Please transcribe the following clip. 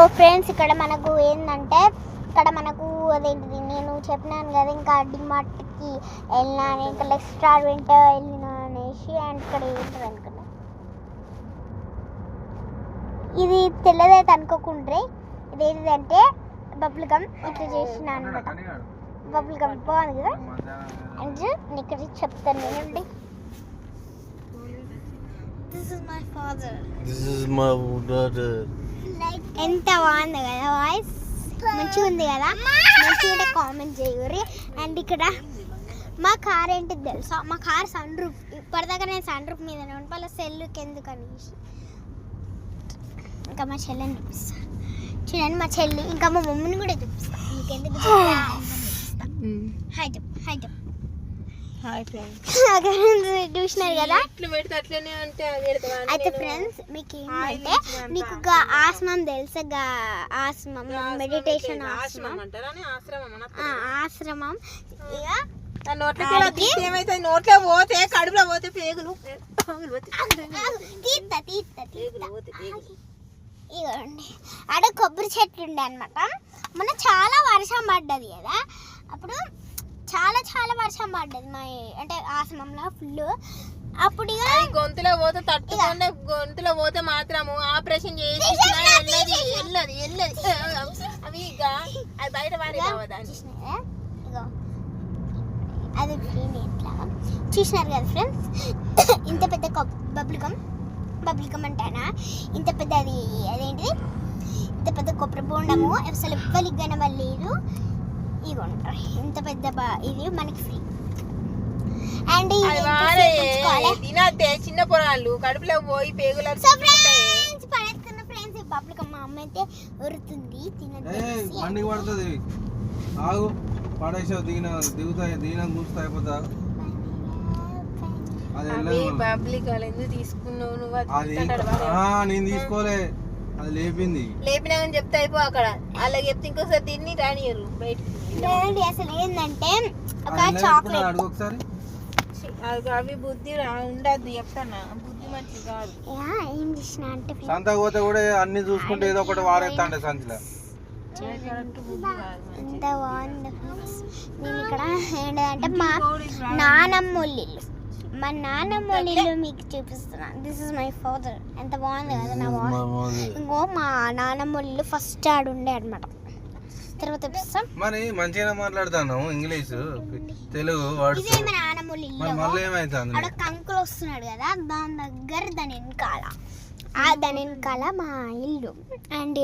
Friends ఇక్కడ మనకు ఏంటంటే ఇక్కడ మనకు అదేంటిది నేను చెప్పినాను కదా ఇంకా డిమార్ట్కి వెళ్ళినాను ఇంకా రెస్టారెంట్ వెళ్ళినా అనేసి అండ్ ఇక్కడ ఏంటది అనుకున్నా ఇది తెల్లదైతే అనుకోకుండ్రే ఇది ఏంటంటే బబుల్ గమ్ ఇట్లా చేసిన అనమాట బబుల్ గమ్ బాగుంది కదా అండ్ నేను ఇక్కడ చెప్తాను వినండి This is my father. This is my daughter. ఎంత బాగుంది కదా వాయిస్ మంచిగా ఉంది కదా మంచిగా కామెంట్ చేయరు అండ్ ఇక్కడ మా కార్ ఏంటిది తెలుసా మా కార్ సన్ రూఫ్ ఇప్పటిదాకా నేను సన్ రూఫ్ మీదనే ఉంటాను వాళ్ళ సెల్లుకి ఎందుకు అనేసి ఇంకా మా చెల్లెని చూపిస్తాను చూడండి మా చెల్లి ఇంకా మా మమ్మీని కూడా చూపిస్తాను నీకెందుకు హాయ్ చెప్పు హాయ్ చెప్పు చూసినారు కదా అయితే ఫ్రెండ్స్ మీకు ఏంటంటే మీకు ఆశ్రమం తెలుసా ఆశ్రమం మెడిటేషన్ ఆశ్రమం ఇక నోట్లో పోతే కడుపులో పోతే పేగులు ఇగోండి ఆడ కొబ్బరి చెట్లు ఉండే అనమాట మొన్న చాలా వర్షం పడ్డది కదా అప్పుడు చాలా వర్షం పడ్డది మా అంటే ఆశ్రమంలో ఫుల్ అప్పుడు ఇక గొంతులో పోతే తట్టుకుంటే గొంతులో పోతే మాత్రము ఆపరేషన్ చేసి వెళ్ళదు అవి ఇక అది బయట చూసినారా ఇగో అది ఇట్లా చూసినారు కదా ఫ్రెండ్స్ ఇంత పెద్ద బబుల్ గమ్ అంటానా ఇంత పెద్ద అదేంటిది ఇంత పెద్ద కొబ్బరి బోండము అసలు ఎవ్వరికి కనవలేదు ఇగోంటారు ఇంత పెద్ద ఇది మనకి ఫ్రీ అండ్ తినద్దే చిన్న పొరాళ్ళు కడుపులో పోయి పేగుల పడేస్తున్న ఫ్రెండ్స్ బబుల్ గమ్ మా అమ్మ అయితే ఉరుతుంది తినద్దు పడుతుంది ఆగు పడేసావు దిగుతాయి దిగిన కూర్చుతా అయిపోతా పబ్లిక్ వాళ్ళు ఎందుకు తీసుకున్నావు నువ్వు నేను తీసుకోలే అది లేపినా అని చెప్తే అయిపో అక్కడ అలాగే చెప్తే ఇంకోసారి తిని రానియరు బయటకి అసలు ఏంటంటే ఒక చాక్లెట్ అడుగు ఒకసారి అవి బుద్ధి ఉండద్దు చెప్తానా బుద్ధి మంచిది కాదు ఏం చేసిన అంటే సంతకు పోతే కూడా అన్ని చూసుకుంటే ఏదో ఒకటి వాడేస్తాండే సంచిలో ఎంత బాగుంది నేను ఇక్కడ ఏంటంటే మా నానమ్మ ఇల్లు మీకు చూపిస్తున్నాను దిస్ ఇస్ మై ఫాదర్ ఎంత బాగుంది కదా నా వాయిస్ ఇంకో మా నానమ్మ ఇల్లు ఫస్ట్ ఆడుండే అనమాట తర్వాత చూపిస్తాం మరి మంచిగా మాట్లాడతాను ఇంగ్లీష్ తెలుగు ఇదే మా నానమ్మ ఇల్లు మళ్ళీ ఏమైతుంది అక్కడ కంకులు వస్తున్నాడు కదా దాని దగ్గర దాని వెనకాల మా ఇల్లు అండ్